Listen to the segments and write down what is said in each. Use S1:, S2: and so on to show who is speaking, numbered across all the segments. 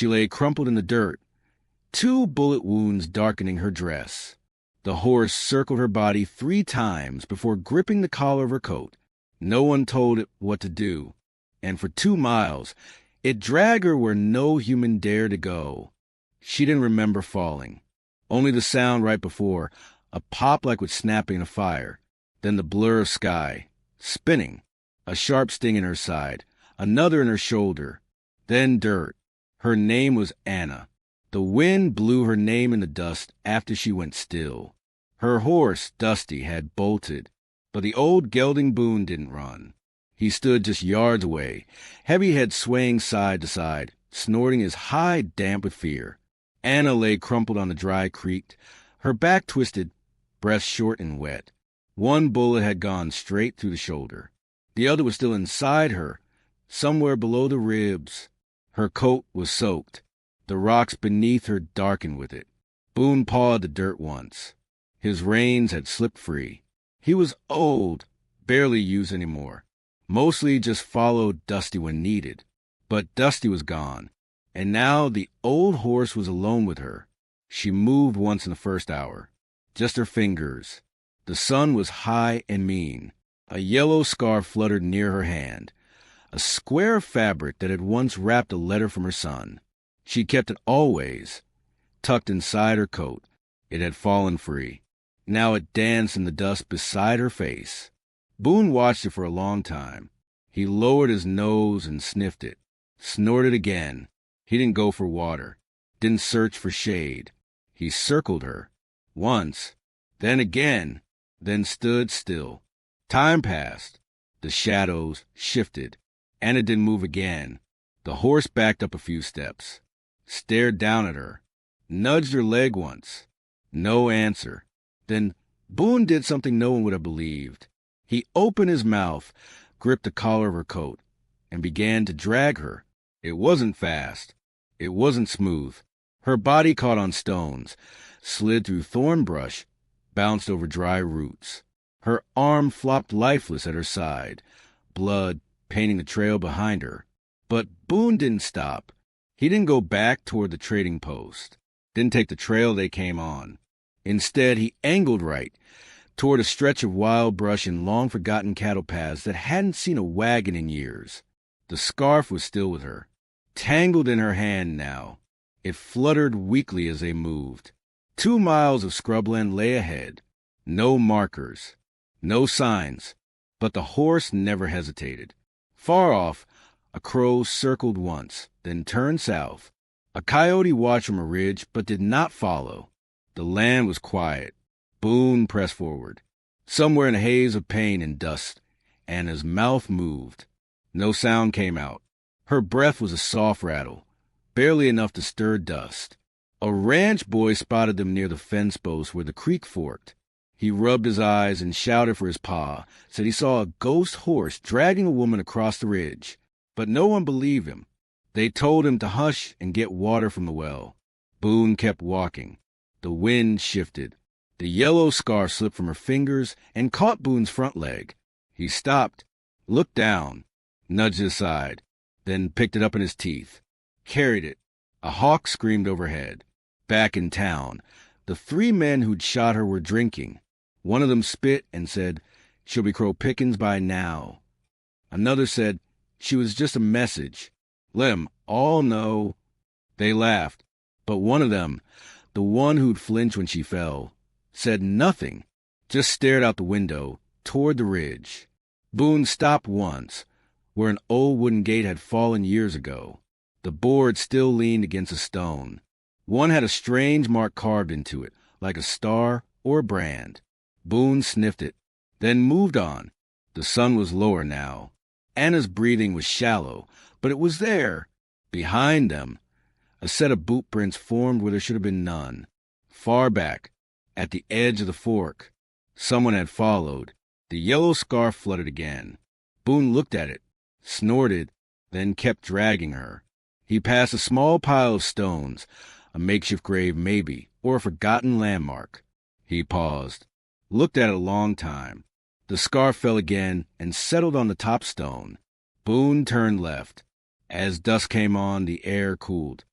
S1: She lay crumpled in the dirt, 2 bullet wounds darkening her dress. The horse circled her body 3 times before gripping the collar of her coat. No one told it what to do, and for 2 miles, it dragged her where no human dared to go. She didn't remember falling. Only the sound right before, a pop like with snapping a fire, then the blur of sky, spinning, a sharp sting in her side, another in her shoulder, then dirt. Her name was Anna. The wind blew her name in the dust after she went still. Her horse, Dusty, had bolted, but the old gelding Boone didn't run. He stood just yards away, heavy head swaying side to side, snorting his hide damp with fear. Anna lay crumpled on the dry creek, her back twisted, breath short and wet. 1 bullet had gone straight through the shoulder. The other was still inside her, somewhere below the ribs. Her coat was soaked. The rocks beneath her darkened with it. Boone pawed the dirt once. His reins had slipped free. He was old, barely used anymore. Mostly just followed Dusty when needed. But Dusty was gone, and now the old horse was alone with her. She moved once in the first hour. Just her fingers. The sun was high and mean. A yellow scarf fluttered near her hand, a square of fabric that had once wrapped a letter from her son. She kept it always, tucked inside her coat. It had fallen free. Now it danced in the dust beside her face. Boone watched it for a long time. He lowered his nose and sniffed it, snorted again. He didn't go for water, didn't search for shade. He circled her, once, then again, then stood still. Time passed. The shadows shifted. Anna didn't move again. The horse backed up a few steps, stared down at her, nudged her leg once. No answer. Then Boone did something no one would have believed. He opened his mouth, gripped the collar of her coat, and began to drag her. It wasn't fast. It wasn't smooth. Her body caught on stones, slid through thorn brush, bounced over dry roots. Her arm flopped lifeless at her side, blood painting the trail behind her. But Boone didn't stop. He didn't go back toward the trading post, didn't take the trail they came on. Instead, he angled right, toward a stretch of wild brush and long-forgotten cattle paths that hadn't seen a wagon in years. The scarf was still with her, tangled in her hand now. It fluttered weakly as they moved. 2 miles of scrubland lay ahead. No markers, no signs, but the horse never hesitated. Far off, a crow circled once, then turned south. A coyote watched from a ridge, but did not follow. The land was quiet. Boone pressed forward. Somewhere in a haze of pain and dust, Anna's mouth moved. No sound came out. Her breath was a soft rattle, barely enough to stir dust. A ranch boy spotted them near the fence post where the creek forked. He rubbed his eyes and shouted for his pa, said he saw a ghost horse dragging a woman across the ridge. But no one believed him. They told him to hush and get water from the well. Boone kept walking. The wind shifted. The yellow scarf slipped from her fingers and caught Boone's front leg. He stopped, looked down, nudged it aside, then picked it up in his teeth, carried it. A hawk screamed overhead. Back in town, the 3 men who'd shot her were drinking. One of them spit and said, "She'll be crow pickings by now." Another said, "She was just a message. Let 'em all know." They laughed, but one of them, the one who'd flinched when she fell, said nothing, just stared out the window toward the ridge. Boone stopped once, where an old wooden gate had fallen years ago. The board still leaned against a stone. One had a strange mark carved into it, like a star or a brand. Boone sniffed it, then moved on. The sun was lower now. Anna's breathing was shallow, but it was there. Behind them, a set of boot prints formed where there should have been none. Far back, at the edge of the fork, someone had followed. The yellow scarf fluttered again. Boone looked at it, snorted, then kept dragging her. He passed a small pile of stones, a makeshift grave maybe, or a forgotten landmark. He paused, looked at it a long time. The scarf fell again and settled on the top stone. Boone turned left. As dusk came on, the air cooled.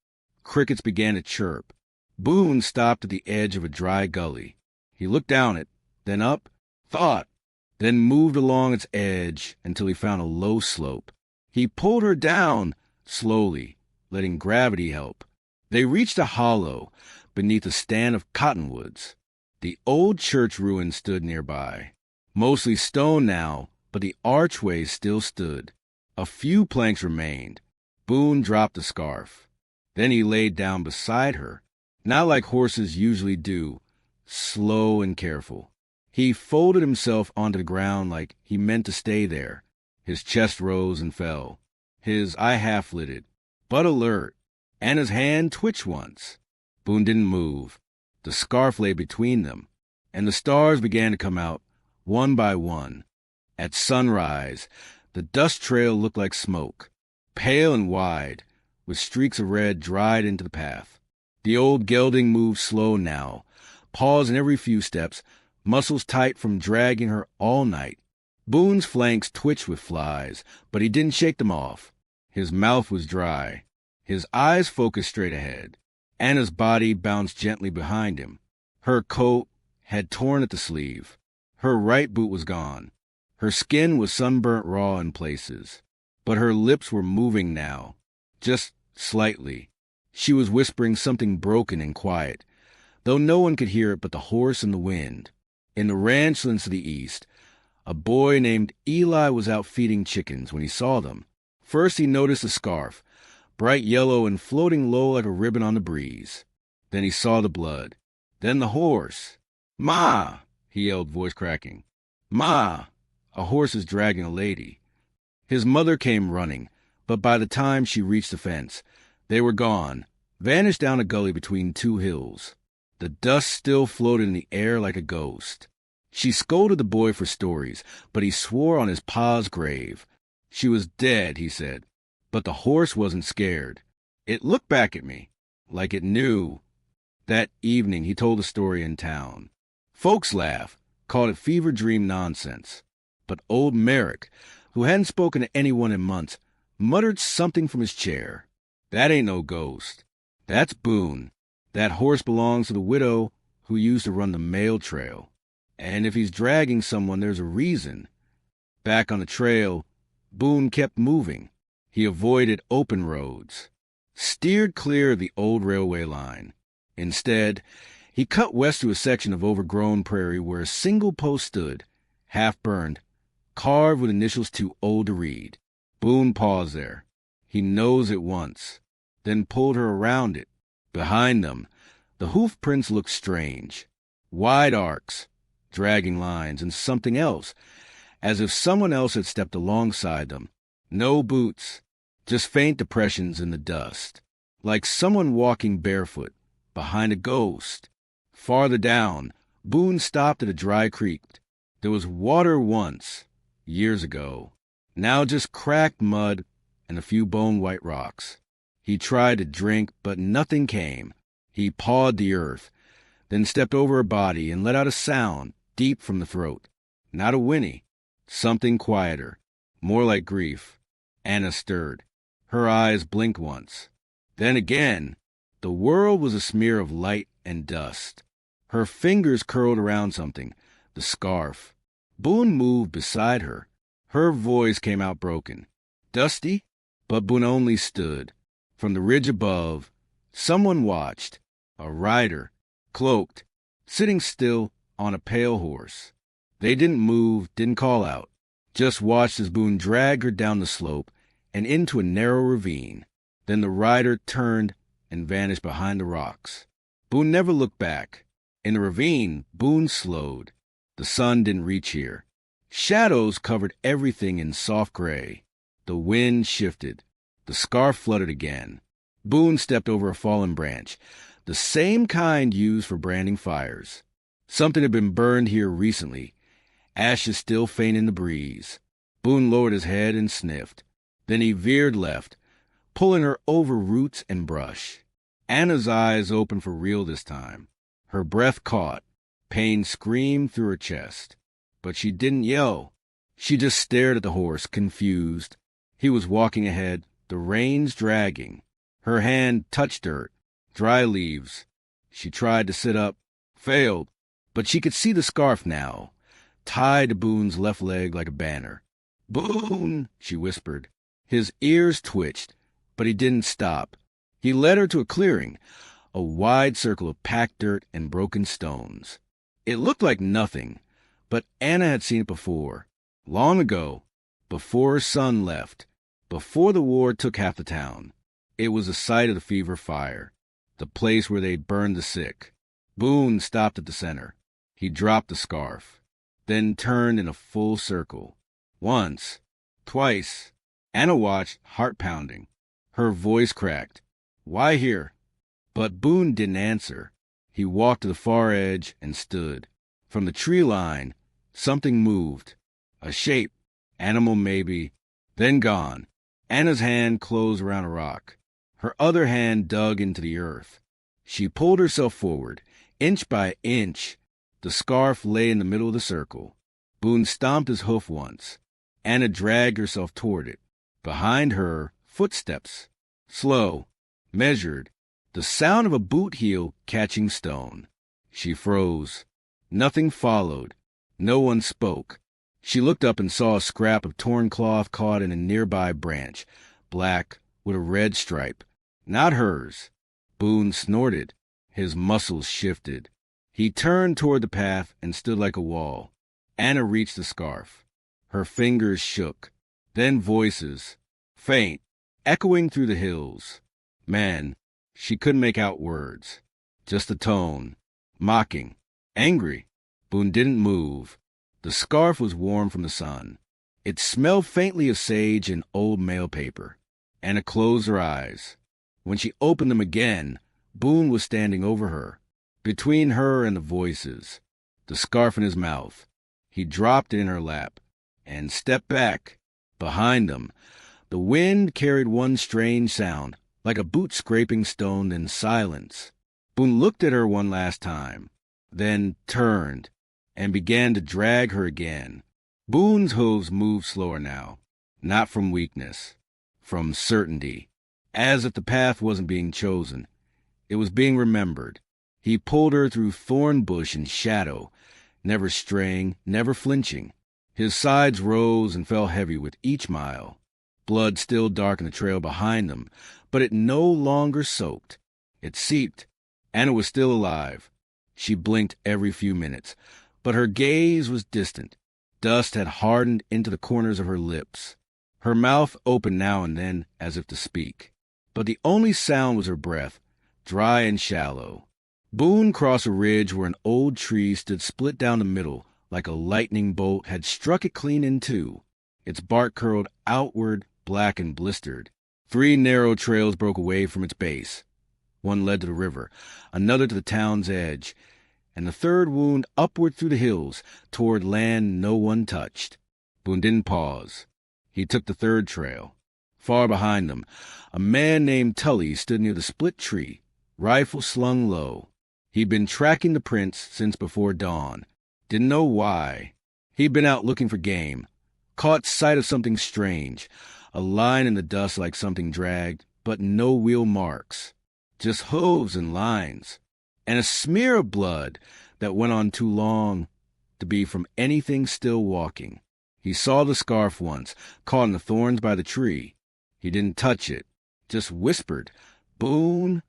S1: Crickets began to chirp. Boone stopped at the edge of a dry gully. He looked down it, then up, thought, then moved along its edge until he found a low slope. He pulled her down, slowly, letting gravity help. They reached a hollow beneath a stand of cottonwoods. The old church ruin stood nearby, mostly stone now, but the archway still stood. A few planks remained. Boone dropped the scarf. Then he laid down beside her, not like horses usually do, slow and careful. He folded himself onto the ground like he meant to stay there. His chest rose and fell. His eye half-lidded, but alert. Anna's hand twitched once. Boone didn't move. The scarf lay between them, and the stars began to come out, one by one. At sunrise, the dust trail looked like smoke, pale and wide, with streaks of red dried into the path. The old gelding moved slow now, pausing every few steps, muscles tight from dragging her all night. Boone's flanks twitched with flies, but he didn't shake them off. His mouth was dry. His eyes focused straight ahead. Anna's body bounced gently behind him. Her coat had torn at the sleeve. Her right boot was gone. Her skin was sunburnt raw in places. But her lips were moving now, just slightly. She was whispering something broken and quiet, though no one could hear it but the horse and the wind. In the ranchlands to the east, a boy named Eli was out feeding chickens when he saw them. First he noticed the scarf, bright yellow and floating low like a ribbon on the breeze. Then he saw the blood. Then the horse. "Ma!" he yelled, voice cracking. "Ma! A horse is dragging a lady." His mother came running, but by the time she reached the fence, they were gone, vanished down a gully between two hills. The dust still floated in the air like a ghost. She scolded the boy for stories, but he swore on his pa's grave. She was dead, he said, but the horse wasn't scared. It looked back at me, like it knew. That evening he told the story in town. Folks laughed, called it fever dream nonsense. But old Merrick, who hadn't spoken to anyone in months, muttered something from his chair. "That ain't no ghost. That's Boone. That horse belongs to the widow who used to run the mail trail. And if he's dragging someone, there's a reason." Back on the trail, Boone kept moving. He avoided open roads, steered clear of the old railway line. Instead, he cut west to a section of overgrown prairie where a single post stood, half-burned, carved with initials too old to read. Boone paused there. He nosed it once, then pulled her around it. Behind them, the hoof prints looked strange. Wide arcs, dragging lines, and something else, as if someone else had stepped alongside them. No boots, just faint depressions in the dust, like someone walking barefoot behind a ghost. Farther down, Boone stopped at a dry creek. There was water once, years ago. Now just cracked mud and a few bone-white rocks. He tried to drink, but nothing came. He pawed the earth, then stepped over her body and let out a sound deep from the throat. Not a whinny, something quieter, more like grief. Anna stirred. Her eyes blinked once. Then again. The world was a smear of light and dust. Her fingers curled around something, the scarf. Boone moved beside her. Her voice came out broken. Dusty? But Boone only stood. From the ridge above, someone watched. A rider, cloaked, sitting still on a pale horse. They didn't move, didn't call out. Just watched as Boone dragged her down the slope and into a narrow ravine. Then the rider turned and vanished behind the rocks. Boone never looked back. In the ravine, Boone slowed. The sun didn't reach here. Shadows covered everything in soft gray. The wind shifted. The scarf fluttered again. Boone stepped over a fallen branch, the same kind used for branding fires. Something had been burned here recently, ashes still faint in the breeze. Boone lowered his head and sniffed. Then he veered left, pulling her over roots and brush. Anna's eyes opened for real this time. Her breath caught. Pain screamed through her chest. But she didn't yell. She just stared at the horse, confused. He was walking ahead, the reins dragging. Her hand touched dirt, dry leaves. She tried to sit up, failed, but she could see the scarf now, tied to Boone's left leg like a banner. "Boone," she whispered. His ears twitched, but he didn't stop. He led her to a clearing, a wide circle of packed dirt and broken stones. It looked like nothing, but Anna had seen it before, long ago, before her son left, before the war took half the town. It was the site of the fever fire, the place where they'd burned the sick. Boone stopped at the center. He dropped the scarf, then turned in a full circle. Once, twice. Anna watched, heart pounding. Her voice cracked. "Why here?" But Boone didn't answer. He walked to the far edge and stood. From the tree line, something moved. A shape, animal maybe, then gone. Anna's hand closed around a rock. Her other hand dug into the earth. She pulled herself forward, inch by inch. The scarf lay in the middle of the circle. Boone stomped his hoof once. Anna dragged herself toward it. Behind her, footsteps. Slow, measured. The sound of a boot heel catching stone. She froze. Nothing followed. No one spoke. She looked up and saw a scrap of torn cloth caught in a nearby branch, black, with a red stripe. Not hers. Boone snorted. His muscles shifted. He turned toward the path and stood like a wall. Anna reached the scarf. Her fingers shook. Then voices, faint, echoing through the hills. Man, she couldn't make out words. Just the tone. Mocking. Angry. Boone didn't move. The scarf was warm from the sun. It smelled faintly of sage and old mail paper. Anna closed her eyes. When she opened them again, Boone was standing over her, between her and the voices, the scarf in his mouth. He dropped it in her lap and stepped back. Behind them, the wind carried one strange sound, like a boot scraping stone, in silence. Boone looked at her one last time, then turned and began to drag her again. Boone's hooves moved slower now, not from weakness, from certainty, as if the path wasn't being chosen. It was being remembered. He pulled her through thorn bush and shadow, never straying, never flinching. His sides rose and fell heavy with each mile. Blood still darkened the trail behind them, but it no longer soaked. It seeped. Anna was still alive. She blinked every few minutes, but her gaze was distant. Dust had hardened into the corners of her lips. Her mouth opened now and then as if to speak, but the only sound was her breath, dry and shallow. Boone crossed a ridge where an old tree stood split down the middle, like a lightning bolt had struck it clean in two. Its bark curled outward, black and blistered. 3 narrow trails broke away from its base. One led to the river, another to the town's edge, and the third wound upward through the hills, toward land no one touched. Boone didn't pause. He took the third trail. Far behind them, a man named Tully stood near the split tree, rifle slung low. He'd been tracking the prints since before dawn. Didn't know why. He'd been out looking for game. Caught sight of something strange, a line in the dust like something dragged, but no wheel marks. Just hooves and lines, and a smear of blood that went on too long to be from anything still walking. He saw the scarf once, caught in the thorns by the tree. He didn't touch it, just whispered, "Boone,"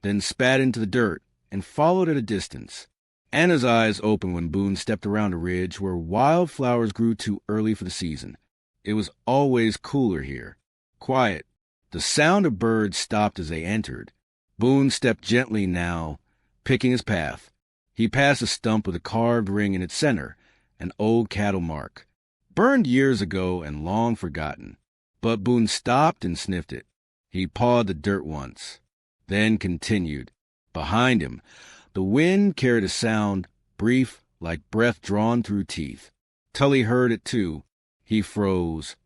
S1: then spat into the dirt and followed at a distance. Anna's eyes opened when Boone stepped around a ridge where wildflowers grew too early for the season. It was always cooler here, quiet. The sound of birds stopped as they entered. Boone stepped gently now, picking his path. He passed a stump with a carved ring in its center, an old cattle mark, burned years ago and long forgotten. But Boone stopped and sniffed it. He pawed the dirt once, then continued. Behind him, the wind carried a sound, brief, like breath drawn through teeth. Tully heard it too. He froze,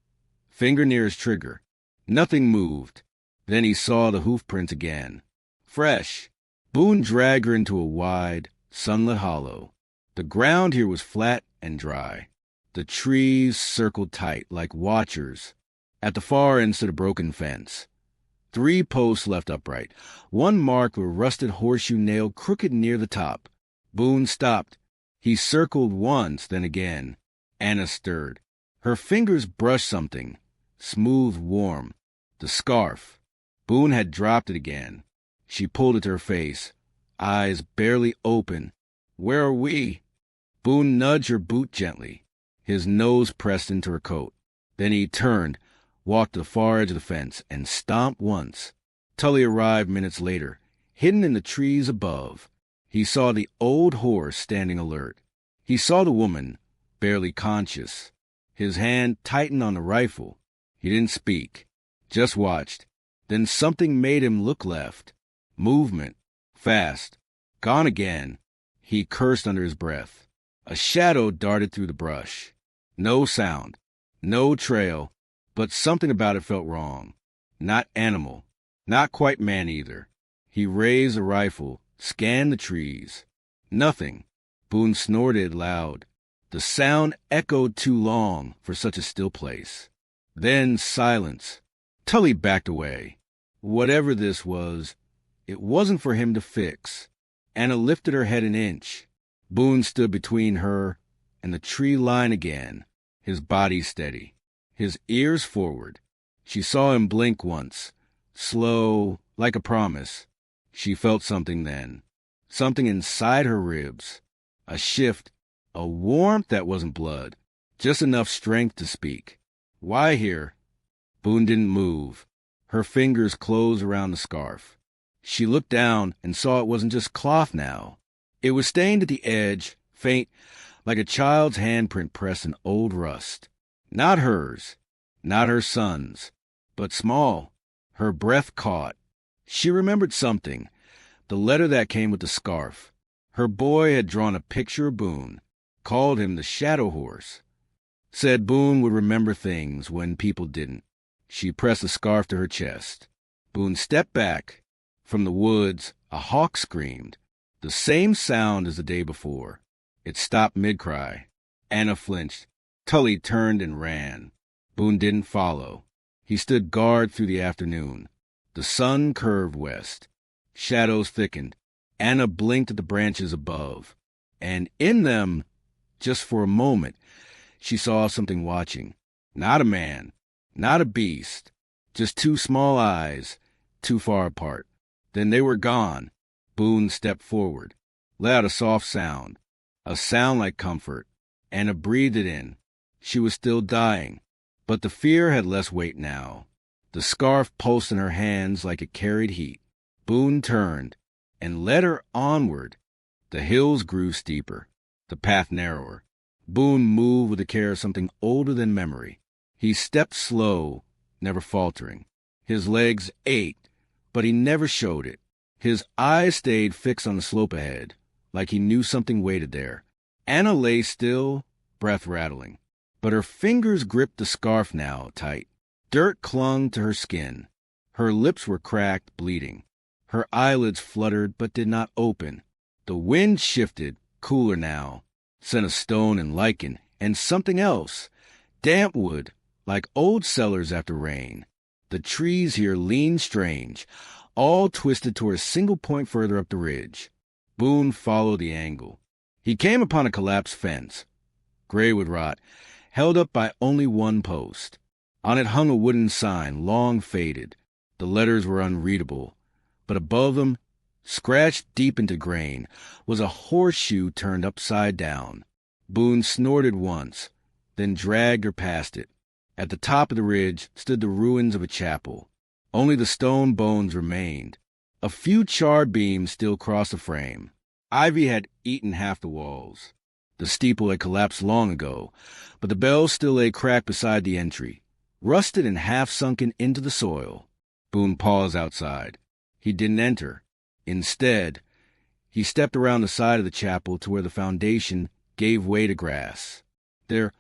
S1: finger near his trigger. Nothing moved. Then he saw the hoof prints again. Fresh. Boone dragged her into a wide, sunlit hollow. The ground here was flat and dry. The trees circled tight, like watchers. At the far end stood a broken fence. 3 posts left upright, one marked with a rusted horseshoe nail crooked near the top. Boone stopped. He circled once, then again. Anna stirred. Her fingers brushed something, smooth, warm. The scarf. Boone had dropped it again. She pulled it to her face, eyes barely open. "Where are we?" Boone nudged her boot gently. His nose pressed into her coat. Then he turned, walked to the far edge of the fence, and stomped once. Tully arrived minutes later, hidden in the trees above. He saw the old horse standing alert. He saw the woman, barely conscious. His hand tightened on the rifle. He didn't speak, just watched. Then something made him look left. Movement. Fast. Gone again. He cursed under his breath. A shadow darted through the brush. No sound. No trail. But something about it felt wrong. Not animal. Not quite man either. He raised the rifle, scanned the trees. Nothing. Boone snorted loud. The sound echoed too long for such a still place. Then silence. Tully backed away. Whatever this was, it wasn't for him to fix. Anna lifted her head an inch. Boone stood between her and the tree line again, his body steady, his ears forward. She saw him blink once, slow, like a promise. She felt something then, something inside her ribs, a shift, a warmth that wasn't blood, just enough strength to speak. "Why here?" Boone didn't move. Her fingers closed around the scarf. She looked down and saw it wasn't just cloth now. It was stained at the edge, faint, like a child's handprint pressed in old rust. Not hers, not her son's, but small. Her breath caught. She remembered something, the letter that came with the scarf. Her boy had drawn a picture of Boone, called him the Shadow Horse. Said Boone would remember things when people didn't. She pressed the scarf to her chest. Boone stepped back. From the woods, a hawk screamed. The same sound as the day before. It stopped mid-cry. Anna flinched. Tully turned and ran. Boone didn't follow. He stood guard through the afternoon. The sun curved west. Shadows thickened. Anna blinked at the branches above. And in them, just for a moment, she saw something watching. Not a man. Not a beast. Just 2 small eyes, too far apart. Then they were gone. Boone stepped forward, let out a soft sound, a sound like comfort. Anna breathed it in. She was still dying, but the fear had less weight now. The scarf pulsed in her hands like it carried heat. Boone turned and led her onward. The hills grew steeper, the path narrower. Boone moved with the care of something older than memory. He stepped slow, never faltering. His legs ached, but he never showed it. His eyes stayed fixed on the slope ahead, like he knew something waited there. Anna lay still, breath rattling. But her fingers gripped the scarf now tight. Dirt clung to her skin. Her lips were cracked, bleeding. Her eyelids fluttered but did not open. The wind shifted, cooler now, sent a stone and lichen, and something else. Damp wood, like old cellars after rain. The trees here leaned strange, all twisted toward a single point further up the ridge. Boone followed the angle. He came upon a collapsed fence, gray with rot, held up by only one post. On it hung a wooden sign, long faded. The letters were unreadable, but above them, scratched deep into grain, was a horseshoe turned upside down. Boone snorted once, then dragged her past it. At the top of the ridge stood the ruins of a chapel. Only the stone bones remained. A few charred beams still crossed the frame. Ivy had eaten half the walls. The steeple had collapsed long ago, but the bells still lay cracked beside the entry, rusted and half sunken into the soil. Boone paused outside. He didn't enter. Instead, he stepped around the side of the chapel to where the foundation gave way to grass. There,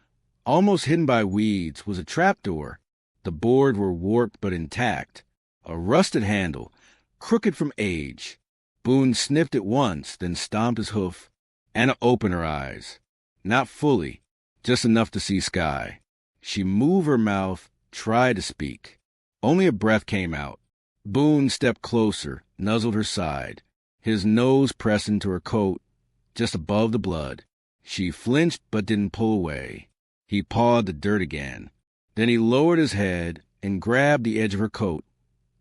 S1: almost hidden by weeds, was a trapdoor. The boards were warped but intact. A rusted handle, crooked from age. Boone sniffed it once, then stomped his hoof. Anna opened her eyes. Not fully, just enough to see sky. She moved her mouth, tried to speak. Only a breath came out. Boone stepped closer, nuzzled her side, his nose pressed into her coat, just above the blood. She flinched but didn't pull away. He pawed the dirt again. Then he lowered his head and grabbed the edge of her coat,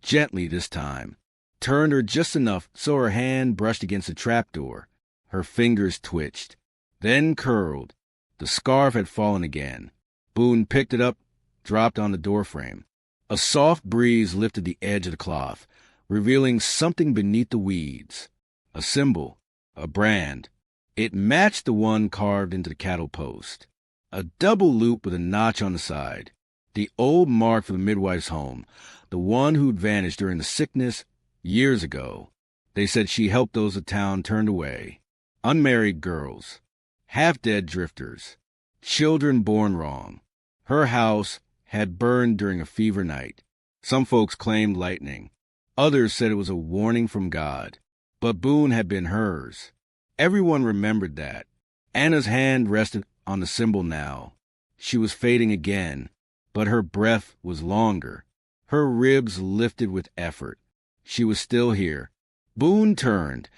S1: gently this time, turned her just enough so her hand brushed against the trapdoor. Her fingers twitched, then curled. The scarf had fallen again. Boone picked it up, dropped on the doorframe. A soft breeze lifted the edge of the cloth, revealing something beneath the weeds. A symbol, a brand. It matched the one carved into the cattle post. A double loop with a notch on the side. The old mark for the midwife's home, the one who'd vanished during the sickness years ago. They said she helped those the town turned away. Unmarried girls, half-dead drifters, children born wrong. Her house had burned during a fever night. Some folks claimed lightning. Others said it was a warning from God. But Boone had been hers. Everyone remembered that. Anna's hand rested on the symbol now. She was fading again, but her breath was longer. Her ribs lifted with effort. She was still here. Boone turned,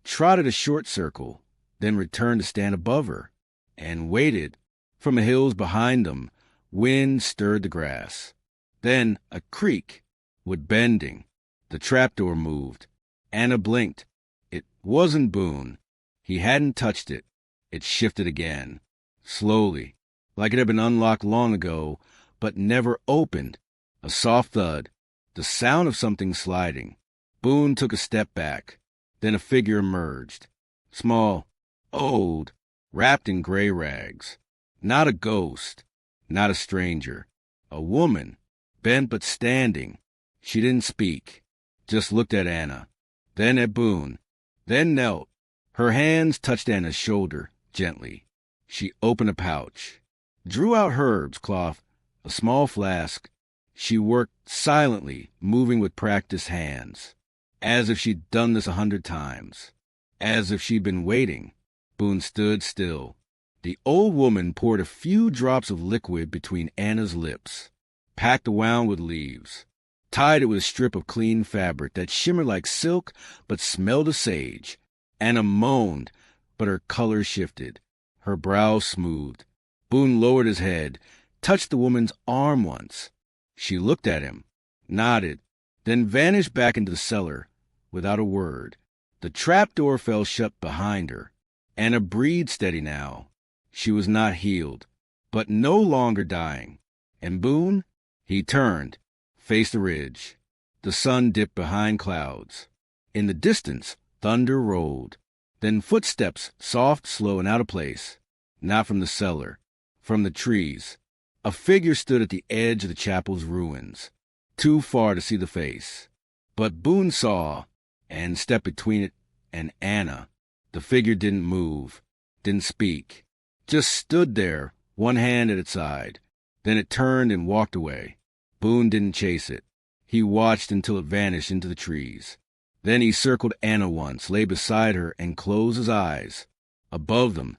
S1: trotted a short circle, then returned to stand above her, and waited. From the hills behind them, wind stirred the grass. Then a creak, with bending. The trapdoor moved. Anna blinked. It wasn't Boone. He hadn't touched it. It shifted again, slowly, like it had been unlocked long ago, but never opened. A soft thud, the sound of something sliding. Boone took a step back. Then a figure emerged. Small, old, wrapped in gray rags. Not a ghost, not a stranger. A woman, bent but standing. She didn't speak, just looked at Anna, then at Boone, then knelt. Her hands touched Anna's shoulder, gently. She opened a pouch, drew out herbs, cloth, a small flask. She worked silently, moving with practiced hands, as if she'd done this 100 times, as if she'd been waiting. Boone stood still. The old woman poured a few drops of liquid between Anna's lips, packed a wand with leaves, tied it with a strip of clean fabric that shimmered like silk but smelled of sage. Anna moaned, but her color shifted. Her brow smoothed. Boone lowered his head, touched the woman's arm once. She looked at him, nodded, then vanished back into the cellar without a word. The trapdoor fell shut behind her. Anna breathed steady now. She was not healed, but no longer dying. And Boone? He turned, faced the ridge. The sun dipped behind clouds. In the distance, thunder rolled. Then footsteps, soft, slow, and out of place. Not from the cellar, from the trees. A figure stood at the edge of the chapel's ruins, too far to see the face. But Boone saw, and stepped between it and Anna. The figure didn't move, didn't speak, just stood there, one hand at its side. Then it turned and walked away. Boone didn't chase it. He watched until it vanished into the trees. Then he circled Anna once, lay beside her, and closed his eyes. Above them,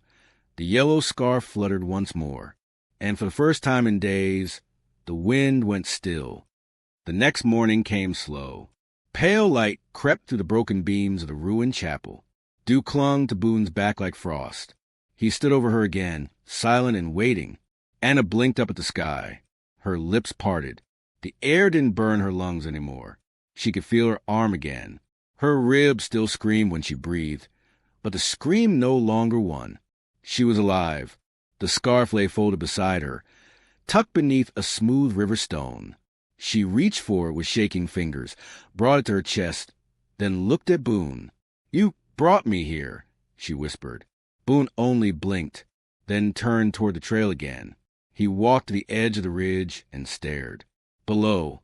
S1: the yellow scarf fluttered once more. And for the first time in days, the wind went still. The next morning came slow. Pale light crept through the broken beams of the ruined chapel. Dew clung to Boone's back like frost. He stood over her again, silent and waiting. Anna blinked up at the sky. Her lips parted. The air didn't burn her lungs anymore. She could feel her arm again. Her ribs still screamed when she breathed, but the scream no longer won. She was alive. The scarf lay folded beside her, tucked beneath a smooth river stone. She reached for it with shaking fingers, brought it to her chest, then looked at Boone. "You brought me here," she whispered. Boone only blinked, then turned toward the trail again. He walked to the edge of the ridge and stared. Below,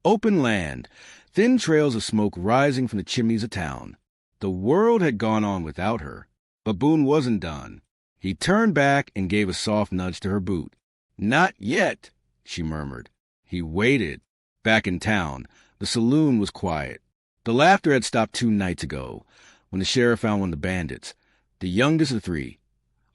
S1: open land, thin trails of smoke rising from the chimneys of town. The world had gone on without her, but Boone wasn't done. He turned back and gave a soft nudge to her boot. "Not yet," she murmured. He waited. Back in town, the saloon was quiet. The laughter had stopped 2 nights ago, when the sheriff found one of the bandits, the youngest of 3,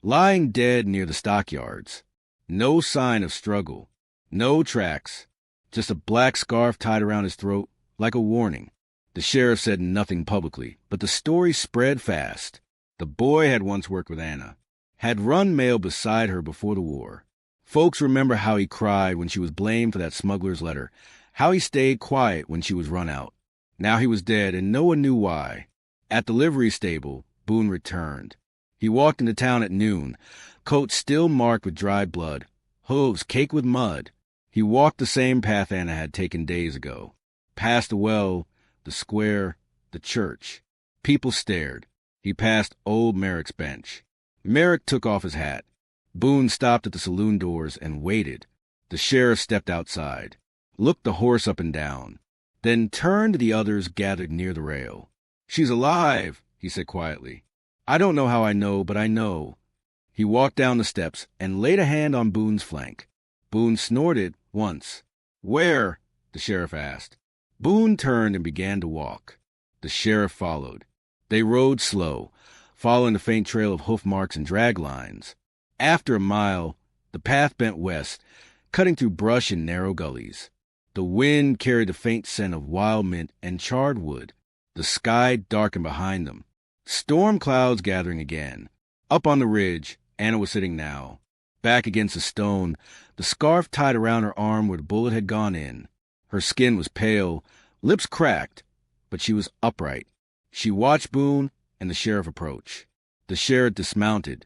S1: lying dead near the stockyards. No sign of struggle, no tracks, just a black scarf tied around his throat, like a warning. The sheriff said nothing publicly, but the story spread fast. The boy had once worked with Anna, had run mail beside her before the war. Folks remember how he cried when she was blamed for that smuggler's letter, how he stayed quiet when she was run out. Now he was dead, and no one knew why. At the livery stable, Boone returned. He walked into town at noon, coat still marked with dried blood, hooves caked with mud. He walked the same path Anna had taken days ago, past the well, the square, the church. People stared. He passed old Merrick's bench. Merrick took off his hat. Boone stopped at the saloon doors and waited. The sheriff stepped outside, looked the horse up and down, then turned to the others gathered near the rail. "She's alive," he said quietly. "I don't know how I know, but I know." He walked down the steps and laid a hand on Boone's flank. Boone snorted once. "Where?" the sheriff asked. Boone turned and began to walk. The sheriff followed. They rode slow, following the faint trail of hoof marks and drag lines. After a mile, the path bent west, cutting through brush and narrow gullies. The wind carried the faint scent of wild mint and charred wood. The sky darkened behind them. Storm clouds gathering again. Up on the ridge, Anna was sitting now, back against a stone, the scarf tied around her arm where the bullet had gone in. Her skin was pale, lips cracked, but she was upright. She watched Boone and the sheriff approach. The sheriff dismounted,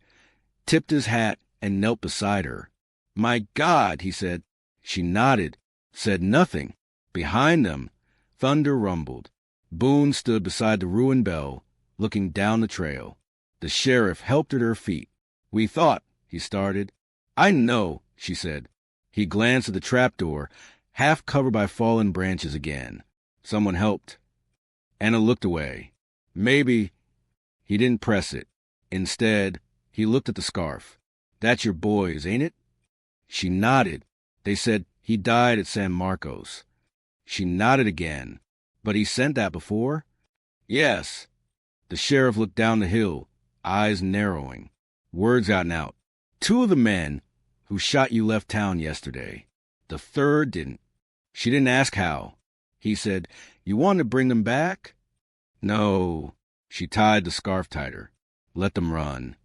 S1: tipped his hat, and knelt beside her. "My God," he said. She nodded, said nothing. Behind them, thunder rumbled. Boone stood beside the ruined bell, looking down the trail. The sheriff helped her to her feet. "We thought," he started. "I know," she said. He glanced at the trapdoor, half covered by fallen branches again. Someone helped. Anna looked away. "Maybe." He didn't press it. Instead, he looked at the scarf. "That's your boy's, ain't it?" She nodded. "They said he died at San Marcos." She nodded again. "But he sent that before?" "Yes." The sheriff looked down the hill, eyes narrowing. Words gotten out. "Two of the men who shot you left town yesterday. The third didn't." She didn't ask how. He said, "You wanted to bring them back?" "No." She tied the scarf tighter. "Let them run."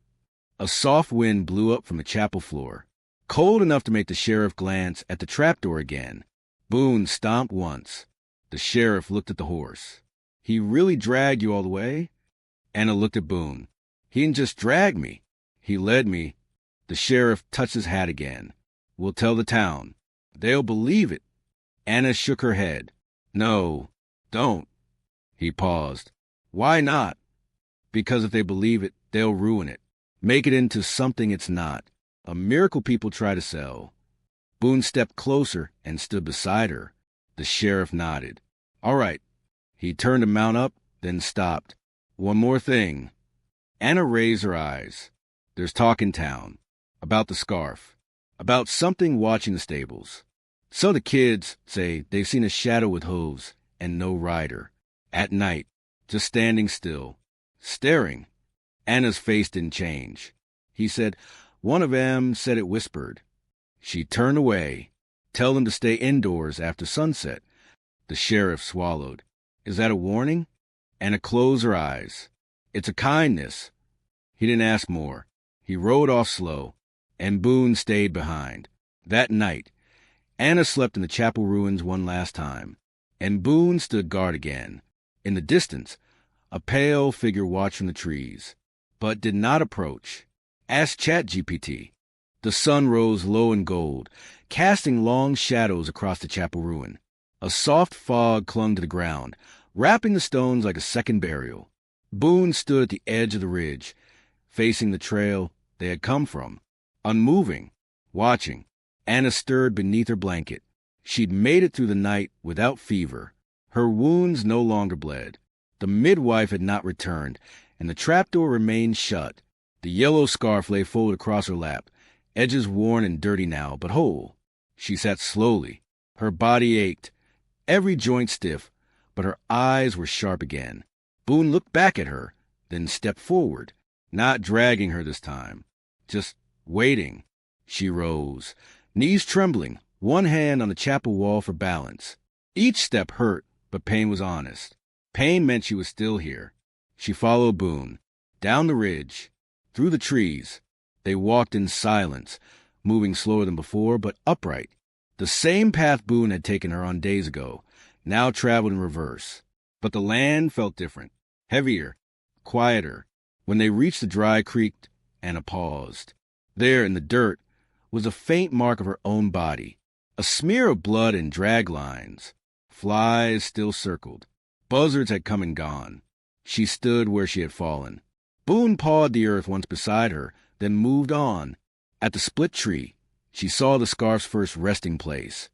S1: A soft wind blew up from the chapel floor, cold enough to make the sheriff glance at the trapdoor again. Boone stomped once. The sheriff looked at the horse. "He really dragged you all the way?" Anna looked at Boone. "He didn't just drag me. He led me." The sheriff touched his hat again. "We'll tell the town. They'll believe it." Anna shook her head. "No, don't." He paused. "Why not?" "Because if they believe it, they'll ruin it. Make it into something it's not. A miracle people try to sell." Boone stepped closer and stood beside her. The sheriff nodded. "All right." He turned to mount up, then stopped. "One more thing." Anna raised her eyes. "There's talk in town. About the scarf. About something watching the stables. So the kids say they've seen a shadow with hooves and no rider. At night, just standing still. Staring." Anna's face didn't change. He said, "One of them said it whispered." She turned away. "Tell them to stay indoors after sunset." The sheriff swallowed. "Is that a warning?" Anna closed her eyes. "It's a kindness." He didn't ask more. He rode off slow, and Boone stayed behind. That night, Anna slept in the chapel ruins one last time, and Boone stood guard again. In the distance, a pale figure watched from the trees, but did not approach. Ask ChatGPT. The sun rose low in gold, casting long shadows across the chapel ruin. A soft fog clung to the ground, wrapping the stones like a second burial. Boone stood at the edge of the ridge, facing the trail they had come from, unmoving, watching. Anna stirred beneath her blanket. She'd made it through the night without fever. Her wounds no longer bled. The midwife had not returned, and the trapdoor remained shut. The yellow scarf lay folded across her lap, edges worn and dirty now, but whole. She sat slowly. Her body ached, every joint stiff, but her eyes were sharp again. Boone looked back at her, then stepped forward, not dragging her this time, just waiting. She rose, knees trembling, one hand on the chapel wall for balance. Each step hurt, but pain was honest. Pain meant she was still here. She followed Boone, down the ridge, through the trees. They walked in silence, moving slower than before, but upright. The same path Boone had taken her on days ago, now traveled in reverse. But the land felt different, heavier, quieter. When they reached the dry creek, Anna paused. There, in the dirt, was a faint mark of her own body, a smear of blood and drag lines. Flies still circled. Buzzards had come and gone. She stood where she had fallen. Boone pawed the earth once beside her, then moved on. At the split tree, she saw the scarf's first resting place.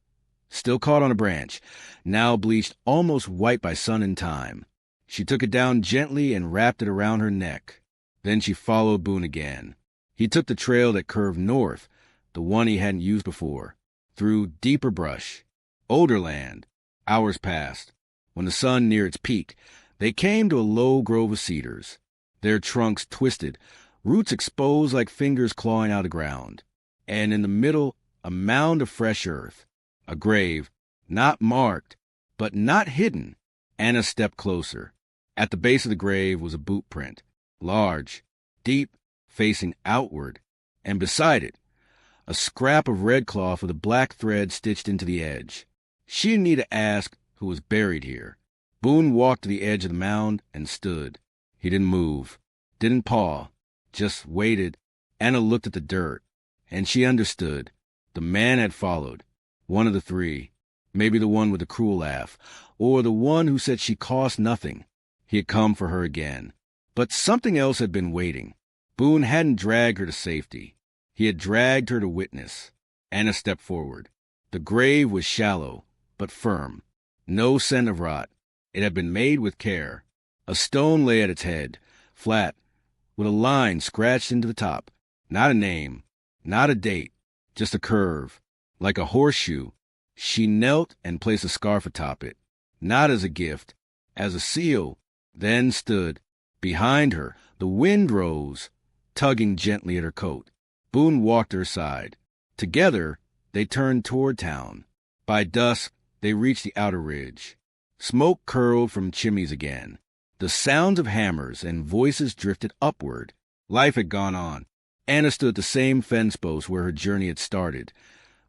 S1: Still caught on a branch, now bleached almost white by sun and time. She took it down gently and wrapped it around her neck. Then she followed Boone again. He took the trail that curved north, the one he hadn't used before, through deeper brush, older land. Hours passed. When the sun neared its peak, they came to a low grove of cedars. Their trunks twisted, roots exposed like fingers clawing out of the ground. And in the middle, a mound of fresh earth. A grave, not marked, but not hidden. Anna stepped closer. At the base of the grave was a boot print, large, deep, facing outward, and beside it, a scrap of red cloth with a black thread stitched into the edge. She didn't need to ask who was buried here. Boone walked to the edge of the mound and stood. He didn't move, didn't paw, just waited. Anna looked at the dirt, and she understood. The man had followed, one of the three, maybe the one with the cruel laugh, or the one who said she cost nothing. He had come for her again. But something else had been waiting. Boone hadn't dragged her to safety. He had dragged her to witness. Anna stepped forward. The grave was shallow, but firm. No scent of rot. It had been made with care. A stone lay at its head, flat, with a line scratched into the top. Not a name, not a date, just a curve, like a horseshoe. She knelt and placed a scarf atop it, not as a gift, as a seal, then stood. Behind her, the wind rose, tugging gently at her coat. Boone walked to her side. Together, they turned toward town. By dusk, they reached the outer ridge. Smoke curled from chimneys again. The sounds of hammers and voices drifted upward. Life had gone on. Anna stood at the same fence post where her journey had started,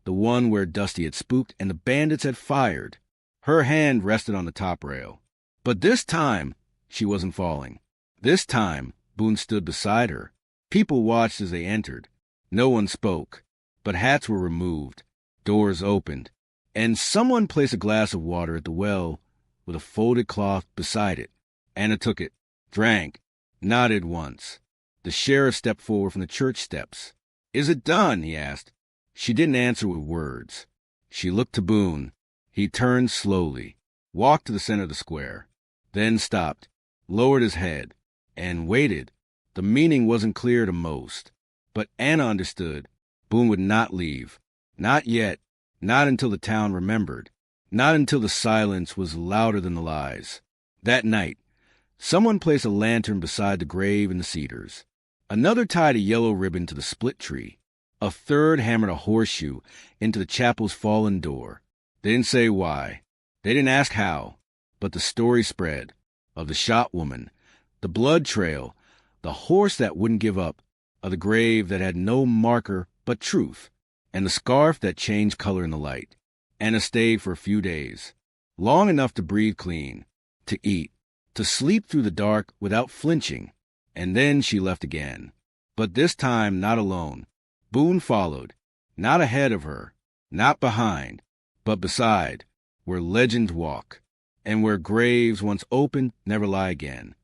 S1: the one where Dusty had spooked and the bandits had fired. Her hand rested on the top rail. But this time, she wasn't falling. This time, Boone stood beside her. People watched as they entered. No one spoke, but hats were removed, doors opened, and someone placed a glass of water at the well with a folded cloth beside it. Anna took it, drank, nodded once. The sheriff stepped forward from the church steps. "Is it done?" he asked. She didn't answer with words. She looked to Boone. He turned slowly, walked to the center of the square, then stopped, lowered his head, and waited. The meaning wasn't clear to most, but Anna understood. Boone would not leave. Not yet. Not until the town remembered. Not until the silence was louder than the lies. That night, someone placed a lantern beside the grave in the cedars. Another tied a yellow ribbon to the split tree. A third hammered a horseshoe into the chapel's fallen door. They didn't say why. They didn't ask how. But the story spread. Of the shot woman, the blood trail, the horse that wouldn't give up, of the grave that had no marker but truth, and the scarf that changed color in the light. Anna stayed for a few days, long enough to breathe clean, to eat, to sleep through the dark without flinching, and then she left again. But this time not alone. Boone followed, not ahead of her, not behind, but beside, where legends walk, and where graves once opened never lie again.